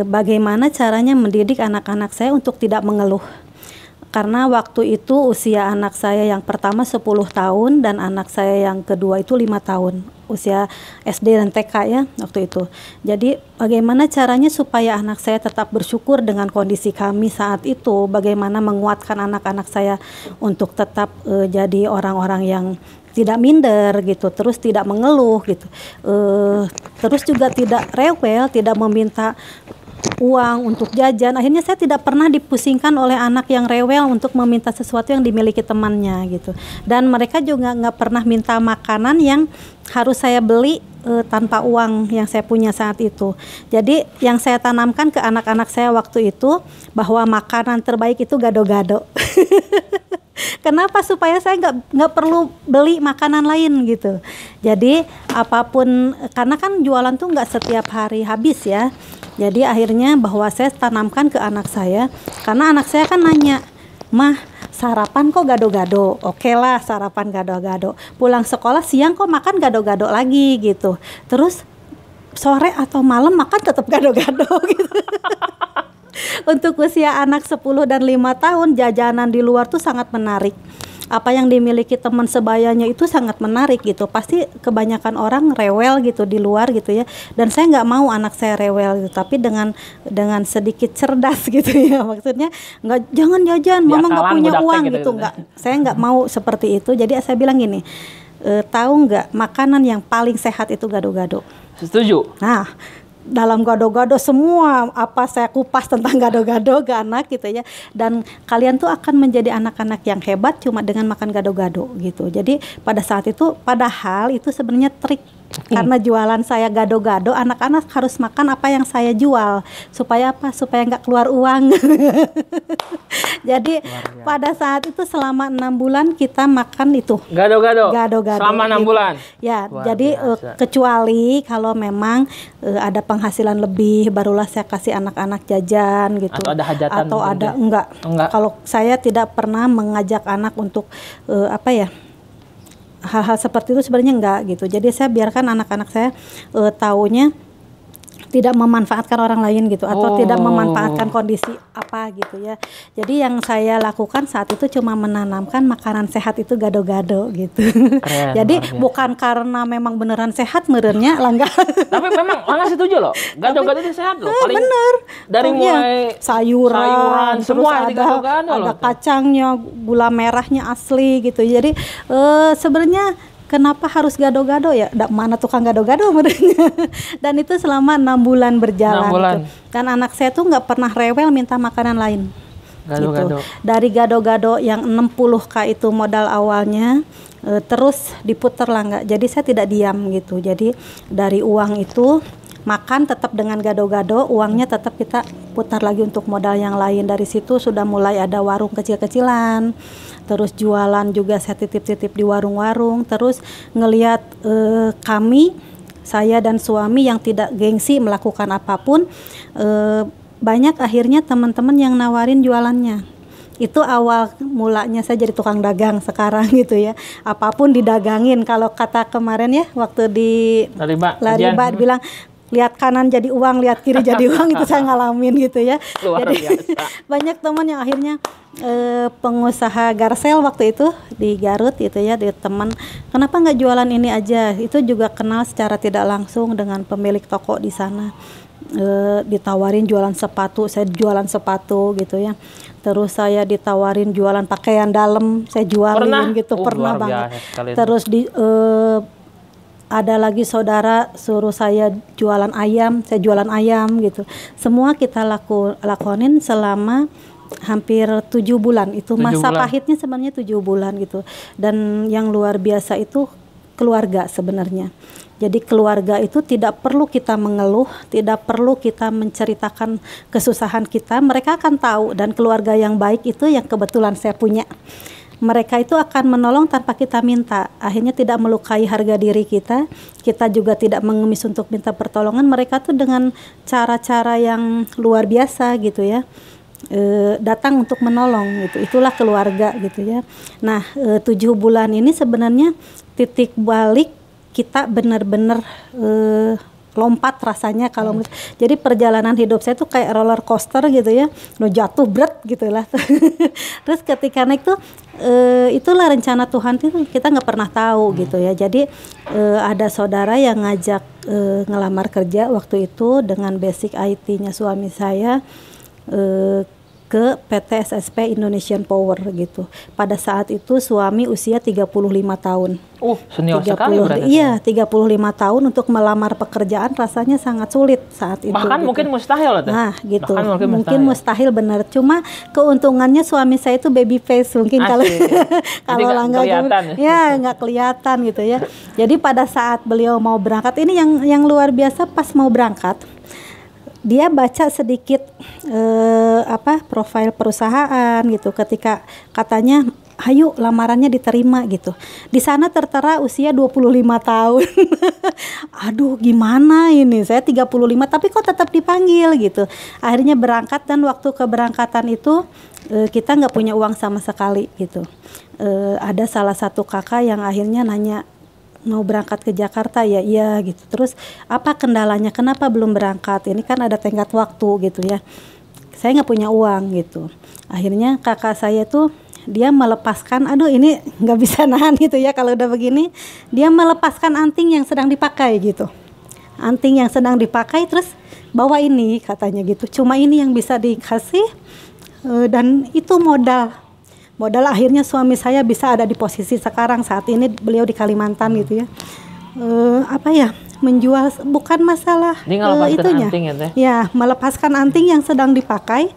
Speaker 2: bagaimana caranya mendidik anak-anak saya untuk tidak mengeluh. Karena waktu itu usia anak saya yang pertama 10 tahun dan anak saya yang kedua itu 5 tahun. Usia SD dan TK ya waktu itu. Jadi bagaimana caranya supaya anak saya tetap bersyukur dengan kondisi kami saat itu. Bagaimana menguatkan anak-anak saya untuk tetap jadi orang-orang yang tidak minder gitu. Terus tidak mengeluh gitu. Terus juga tidak rewel, tidak meminta uang untuk jajan. Akhirnya saya tidak pernah dipusingkan oleh anak yang rewel untuk meminta sesuatu yang dimiliki temannya gitu. Dan mereka juga nggak pernah minta makanan yang harus saya beli tanpa uang yang saya punya saat itu. Jadi yang saya tanamkan ke anak-anak saya waktu itu bahwa makanan terbaik itu gado-gado. Kenapa? Supaya saya nggak perlu beli makanan lain gitu. Jadi apapun, karena kan jualan tuh nggak setiap hari habis ya. Jadi akhirnya bahwa saya tanamkan ke anak saya, karena anak saya kan nanya, "Mah, sarapan kok gado-gado?" Oke lah, sarapan gado-gado. Pulang sekolah siang kok makan gado-gado lagi gitu. Terus sore atau malam makan tetap gado-gado gitu. Untuk usia anak 10 dan 5 tahun, jajanan di luar tuh sangat menarik. Apa yang dimiliki teman sebayanya itu sangat menarik gitu. Pasti kebanyakan orang rewel gitu di luar gitu ya. Dan saya nggak mau anak saya rewel gitu. Tapi dengan sedikit cerdas gitu ya. Maksudnya jangan jajan, mama nggak punya uang gitu. Nggak, saya nggak mau seperti itu. Jadi saya bilang gini, tahu nggak makanan yang paling sehat itu gado-gado?
Speaker 1: Setuju.
Speaker 2: Nah, dalam gado-gado semua apa saya kupas tentang gado-gado ke anak gitu ya, dan kalian tuh akan menjadi anak-anak yang hebat cuma dengan makan gado-gado gitu. Jadi pada saat itu, padahal itu sebenarnya trik, karena jualan saya gado-gado, anak-anak harus makan apa yang saya jual. Supaya apa? Supaya nggak keluar uang. Jadi pada saat itu selama 6 bulan kita makan itu
Speaker 1: gado-gado selama 6
Speaker 2: gitu.
Speaker 1: bulan
Speaker 2: Ya, jadi kecuali kalau memang ada penghasilan lebih, barulah saya kasih anak-anak jajan gitu.
Speaker 1: Atau ada hajatan?
Speaker 2: Atau ada enggak. Kalau saya tidak pernah mengajak anak untuk hal-hal seperti itu sebenarnya enggak gitu. Jadi saya biarkan anak-anak saya taunya tidak memanfaatkan orang lain gitu, atau tidak memanfaatkan kondisi apa gitu ya. Jadi yang saya lakukan saat itu cuma menanamkan makanan sehat itu gado-gado gitu.
Speaker 1: Keren,
Speaker 2: jadi bukan karena memang beneran sehat merenya lah enggak.
Speaker 1: Tapi memang Lana setuju loh, gado-gado itu sehat loh. Paling
Speaker 2: bener.
Speaker 1: Dari mulai
Speaker 2: sayuran
Speaker 1: semua
Speaker 2: ada
Speaker 1: gado-gado loh.
Speaker 2: Ada kacangnya, gula merahnya asli gitu. Jadi sebenarnya kenapa harus gado-gado ya? Mana tukang gado-gado sebenarnya. Dan itu selama 6 bulan berjalan.
Speaker 1: 6 bulan.
Speaker 2: Gitu. Dan anak saya tuh nggak pernah rewel minta makanan lain.
Speaker 1: Gado-gado.
Speaker 2: Gitu. Dari gado-gado yang 60K itu modal awalnya, terus diputer lah nggak. Jadi saya tidak diam gitu. Jadi dari uang itu makan tetap dengan gado-gado, uangnya tetap kita putar lagi untuk modal yang lain. Dari situ sudah mulai ada warung kecil-kecilan, terus jualan juga saya titip-titip di warung-warung. Terus ngelihat kami, saya dan suami yang tidak gengsi melakukan apapun, banyak akhirnya teman-teman yang nawarin jualannya. Itu awal mulanya saya jadi tukang dagang sekarang gitu ya. Apapun didagangin. Kalau kata kemarin ya waktu di Lariba bilang lihat kanan jadi uang, lihat kiri jadi uang, itu saya ngalamin gitu ya.
Speaker 1: Luar
Speaker 2: jadi
Speaker 1: biasa.
Speaker 2: banyak teman yang akhirnya pengusaha Garsel waktu itu di Garut gitu ya, di teman, kenapa nggak jualan ini aja. Itu juga kenal secara tidak langsung dengan pemilik toko di sana. Ditawarin jualan sepatu, saya jualan sepatu gitu ya. Terus saya ditawarin jualan pakaian dalam, saya jualin gitu, pernah banget. Terus ada lagi saudara suruh saya jualan ayam, saya jualan ayam gitu. Semua kita lakonin selama hampir 7 bulan. Itu masa pahitnya sebenarnya 7 bulan gitu. Dan yang luar biasa itu keluarga sebenarnya. Jadi keluarga itu tidak perlu kita mengeluh, tidak perlu kita menceritakan kesusahan kita. Mereka akan tahu, dan keluarga yang baik itu yang kebetulan saya punya. Mereka itu akan menolong tanpa kita minta. Akhirnya tidak melukai harga diri kita. Kita juga tidak mengemis untuk minta pertolongan. Mereka tuh dengan cara-cara yang luar biasa gitu ya. Datang untuk menolong gitu. Itulah keluarga gitu ya. Nah, 7 bulan ini sebenarnya titik balik kita benar-benar lompat rasanya kalau jadi perjalanan hidup saya tuh kayak roller coaster gitu ya, jatuh berat gitu lah. Terus ketika naik tuh itulah rencana Tuhan tuh kita nggak pernah tahu gitu ya. Jadi ada saudara yang ngajak ngelamar kerja waktu itu dengan basic IT-nya suami saya ke PT SSP Indonesian Power gitu. Pada saat itu suami usia 35 tahun.
Speaker 1: Senior sekali berarti.
Speaker 2: Iya, 35 tahun untuk melamar pekerjaan rasanya sangat sulit saat itu.
Speaker 1: Bahkan
Speaker 2: gitu.
Speaker 1: mungkin mustahil tuh.
Speaker 2: Nah, gitu. Mungkin mustahil benar. Cuma keuntungannya suami saya itu baby face mungkin kalau kalau Langga ya nggak kelihatan gitu ya. Jadi pada saat beliau mau berangkat ini yang luar biasa, pas mau berangkat dia baca sedikit profil perusahaan gitu, ketika katanya ayo lamarannya diterima gitu. Di sana tertera usia 25 tahun. Aduh gimana ini, saya 35 tapi kok tetap dipanggil gitu. Akhirnya berangkat, dan waktu keberangkatan itu kita nggak punya uang sama sekali gitu. Ada salah satu kakak yang akhirnya nanya, mau berangkat ke Jakarta ya, iya gitu. Terus apa kendalanya, kenapa belum berangkat? Ini kan ada tenggat waktu gitu ya. Saya nggak punya uang gitu. Akhirnya kakak saya tuh dia melepaskan, aduh ini nggak bisa nahan gitu ya kalau udah begini. Dia melepaskan anting yang sedang dipakai gitu. Anting yang sedang dipakai, terus bawa ini katanya gitu. Cuma ini yang bisa dikasih, dan itu modal akhirnya suami saya bisa ada di posisi sekarang. Saat ini beliau di Kalimantan gitu ya. Menjual bukan masalah itunya. Ya, melepaskan anting yang sedang dipakai.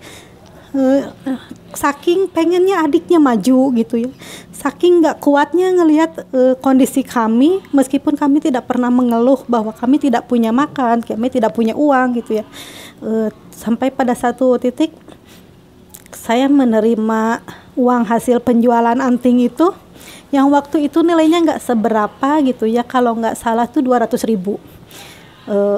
Speaker 2: Saking pengennya adiknya maju gitu ya. Saking nggak kuatnya ngelihat kondisi kami, meskipun kami tidak pernah mengeluh bahwa kami tidak punya makan, kami tidak punya uang gitu ya. Sampai pada satu titik saya menerima uang hasil penjualan anting itu, yang waktu itu nilainya nggak seberapa gitu ya, kalau nggak salah tuh 200.000.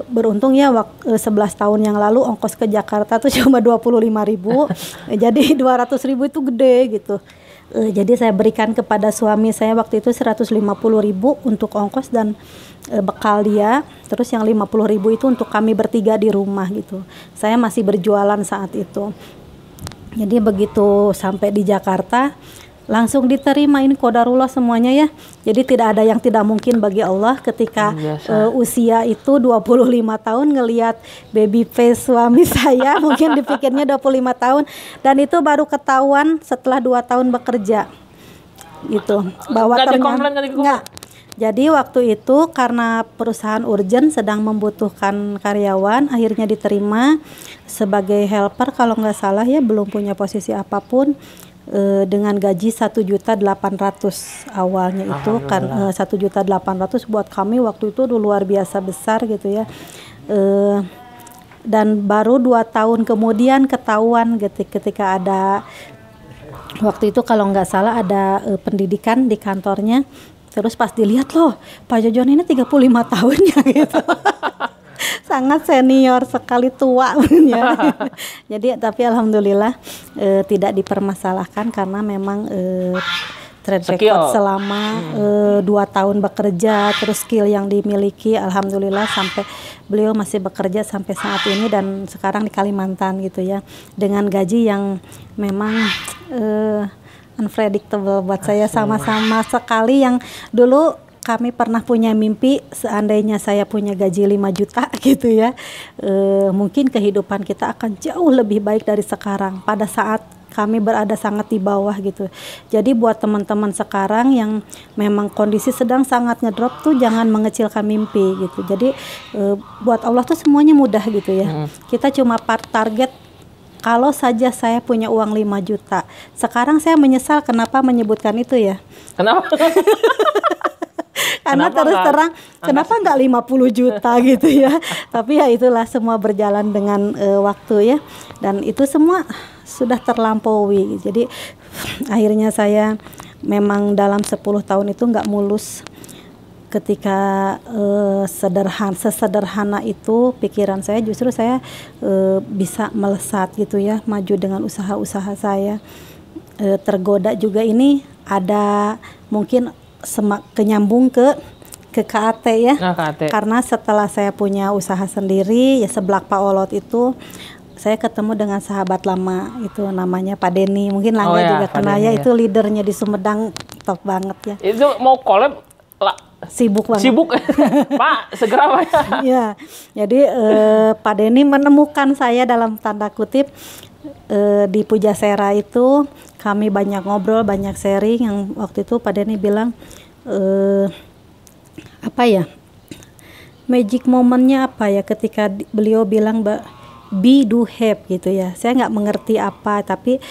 Speaker 2: Beruntung ya 11 tahun yang lalu ongkos ke Jakarta tuh cuma 25.000. Jadi 200.000 itu gede gitu. Jadi saya berikan kepada suami saya waktu itu 150.000 untuk ongkos dan bekal dia. Terus yang 50.000 itu untuk kami bertiga di rumah gitu. Saya masih berjualan saat itu. Jadi begitu sampai di Jakarta langsung diterima, ini qadarullah semuanya ya. Jadi tidak ada yang tidak mungkin bagi Allah. Ketika usia itu 25 tahun ngelihat baby face suami saya, mungkin dipikirnya 25 tahun, dan itu baru ketahuan setelah 2 tahun bekerja gitu. Bahwa ternyata Jadi waktu itu karena perusahaan urgent sedang membutuhkan karyawan, akhirnya diterima sebagai helper kalau nggak salah ya, belum punya posisi apapun, dengan gaji 1.800.000 awalnya itu kan, 1.800.000 buat kami waktu itu luar biasa besar gitu ya. Dan baru 2 tahun kemudian ketahuan ketika ada waktu itu kalau nggak salah ada pendidikan di kantornya. Terus pas dilihat loh, Pak Jojon ini 35 tahun ya gitu. Sangat senior sekali, tua ya. Jadi tapi alhamdulillah tidak dipermasalahkan karena memang track record selama 2 tahun bekerja, terus skill yang dimiliki alhamdulillah sampai beliau masih bekerja sampai saat ini dan sekarang di Kalimantan gitu ya. Dengan gaji yang memang unpredictable buat saya, sama-sama sekali. Yang dulu kami pernah punya mimpi seandainya saya punya gaji 5 juta gitu ya, mungkin kehidupan kita akan jauh lebih baik dari sekarang pada saat kami berada sangat di bawah gitu. Jadi buat teman-teman sekarang yang memang kondisi sedang sangat ngedrop tuh jangan mengecilkan mimpi gitu. Jadi buat Allah tuh semuanya mudah gitu ya. Kita cuma target. Kalau saja saya punya uang 5 juta. Sekarang saya menyesal kenapa menyebutkan itu ya.
Speaker 1: Kenapa?
Speaker 2: Karena terus terang, kenapa nggak 50 juta gitu ya. Tapi ya itulah, semua berjalan dengan waktu ya. Dan itu semua sudah terlampaui. Jadi akhirnya saya memang dalam 10 tahun itu nggak mulus. Ketika sesederhana itu pikiran saya, justru saya bisa melesat gitu ya, maju dengan usaha-usaha saya. Tergoda juga ini ada mungkin kenyambung ke KAT ya. KAT. Karena setelah saya punya usaha sendiri ya, Seblak Pak Olot itu saya ketemu dengan sahabat lama itu namanya Pak Denny, mungkin Langga juga kenal ya, itu leadernya di Sumedang, top banget ya.
Speaker 1: Itu mau collab
Speaker 2: sibuk banget.
Speaker 1: Sibuk. Pak, segera Pak.
Speaker 2: Ya. Jadi Pak Denny menemukan saya dalam tanda kutip di Pujasera itu. Kami banyak ngobrol, banyak sharing. Yang waktu itu Pak Denny bilang apa ya? Magic momennya apa ya ketika beliau bilang be do have gitu ya. Saya nggak mengerti apa, tapi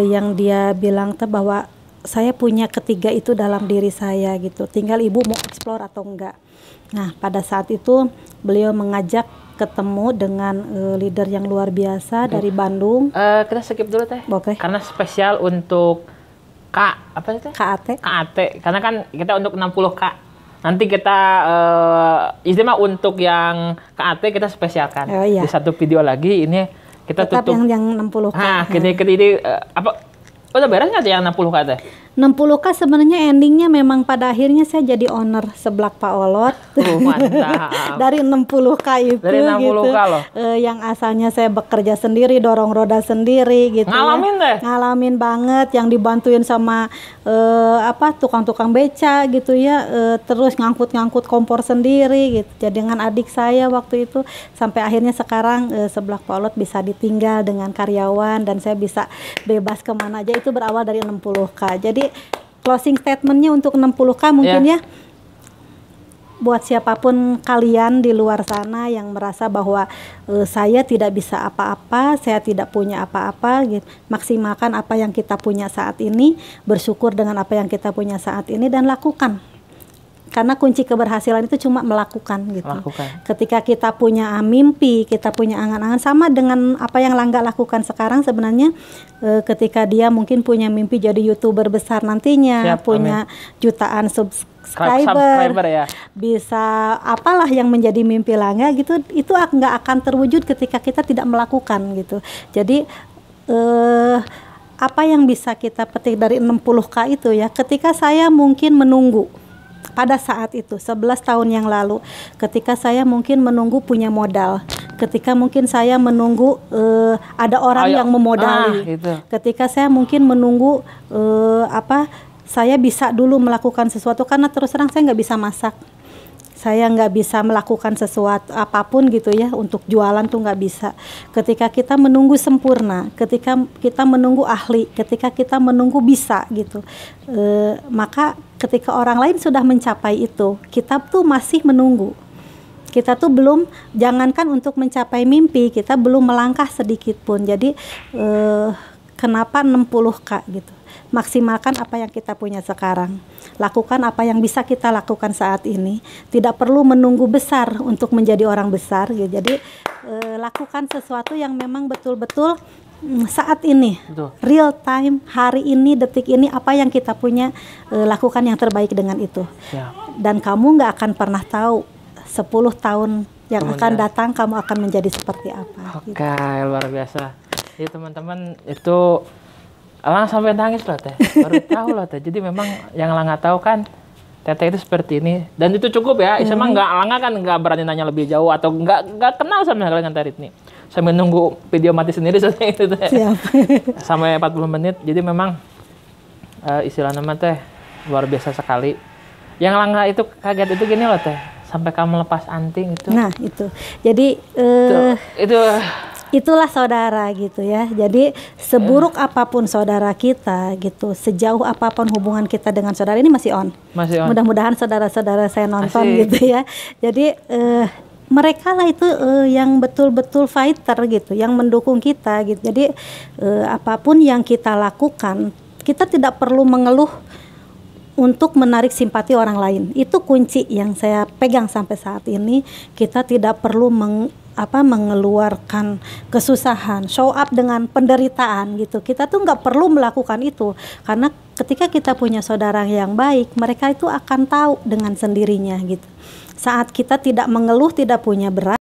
Speaker 2: yang dia bilang tuh bahwa saya punya ketiga itu dalam diri saya gitu. Tinggal ibu mau explore atau enggak. Nah, pada saat itu beliau mengajak ketemu dengan leader yang luar biasa dari Bandung.
Speaker 1: Kita skip dulu teh.
Speaker 2: Oke.
Speaker 1: Karena spesial untuk apa itu?
Speaker 2: KAT.
Speaker 1: Karena kan kita untuk 60K. Nanti kita istimewa untuk yang KAT kita spesialkan. Di satu video lagi ini kita
Speaker 2: tetap
Speaker 1: tutup
Speaker 2: yang 60K.
Speaker 1: Nah, ini apa? Udah beres nggak yang 60K teh?
Speaker 2: 60K sebenarnya endingnya memang pada akhirnya saya jadi owner Seblak Pak Olot.
Speaker 1: Mantap.
Speaker 2: Dari 60K itu
Speaker 1: dari 60K
Speaker 2: gitu.
Speaker 1: Loh.
Speaker 2: Yang asalnya saya bekerja sendiri, dorong roda sendiri gitu.
Speaker 1: Ngalamin
Speaker 2: ya.
Speaker 1: deh.
Speaker 2: Ngalamin banget, yang dibantuin sama tukang-tukang beca gitu ya. Terus ngangkut-ngangkut kompor sendiri gitu. Jadi dengan adik saya waktu itu sampai akhirnya sekarang Seblak Pak Olot bisa ditinggal dengan karyawan dan saya bisa bebas kemana aja. Itu berawal dari 60K. Jadi closing statementnya untuk 60K mungkin ya, buat siapapun kalian di luar sana yang merasa bahwa saya tidak bisa apa-apa, saya tidak punya apa-apa, gitu. Maksimalkan apa yang kita punya saat ini, bersyukur dengan apa yang kita punya saat ini dan lakukan. Karena kunci keberhasilan itu cuma melakukan gitu. Ketika kita punya mimpi, kita punya angan-angan, sama dengan apa yang Langga lakukan sekarang sebenarnya. Ketika dia mungkin punya mimpi jadi YouTuber besar nantinya, punya jutaan subscriber
Speaker 1: ya.
Speaker 2: Bisa apalah yang menjadi mimpi Langga gitu, itu nggak akan terwujud ketika kita tidak melakukan gitu. Jadi apa yang bisa kita petik dari 60K itu ya, ketika saya mungkin menunggu pada saat itu 11 tahun yang lalu, ketika saya mungkin menunggu punya modal, ketika mungkin saya menunggu ada orang yang memodali,
Speaker 1: gitu.
Speaker 2: Ketika saya mungkin menunggu saya bisa dulu melakukan sesuatu karena terus terang saya nggak bisa masak. saya nggak bisa melakukan sesuatu apapun gitu ya, untuk jualan tuh nggak bisa. Ketika kita menunggu sempurna, ketika kita menunggu ahli, ketika kita menunggu bisa gitu, maka ketika orang lain sudah mencapai itu, kita tuh masih menunggu. Kita tuh belum, jangankan untuk mencapai mimpi, kita belum melangkah sedikit pun. Jadi kenapa 60K gitu? Maksimalkan apa yang kita punya sekarang. Lakukan apa yang bisa kita lakukan saat ini. Tidak perlu menunggu besar untuk menjadi orang besar gitu. Jadi lakukan sesuatu yang memang betul-betul saat ini. Betul. Real time, hari ini, detik ini, apa yang kita punya, lakukan yang terbaik dengan itu. Ya. Dan kamu nggak akan pernah tahu 10 tahun yang akan datang kamu akan menjadi seperti apa.
Speaker 1: Oke, gitu. Luar biasa. Jadi teman-teman, itu Elang sampai nangis loh Teh, baru tahu loh Teh. Jadi memang yang Elang nggak tahu kan, Teteh itu seperti ini, dan itu cukup ya. Isma nggak, Elang kan nggak berani nanya lebih jauh atau nggak kenal sama sekali dengan Teh Ritni. Saya menunggu video mati sendiri seperti itu Teh. Siap. Sampai 40 menit. Jadi memang istilah nama Teh luar biasa sekali. Yang Elang itu kaget itu gini loh Teh, sampai kamu lepas anting itu.
Speaker 2: Nah itu, jadi itulah saudara gitu ya. Jadi seburuk apapun saudara kita gitu, sejauh apapun hubungan kita dengan saudara ini masih on. Masih on. Mudah-mudahan saudara-saudara saya nonton gitu ya. Jadi mereka lah itu yang betul-betul fighter gitu, yang mendukung kita gitu. Jadi apapun yang kita lakukan, kita tidak perlu mengeluh untuk menarik simpati orang lain. Itu kunci yang saya pegang sampai saat ini. Kita tidak perlu mengeluarkan kesusahan, show up dengan penderitaan gitu. Kita tuh nggak perlu melakukan itu, karena ketika kita punya saudara yang baik, mereka itu akan tahu dengan sendirinya gitu. Saat kita tidak mengeluh, tidak punya berat,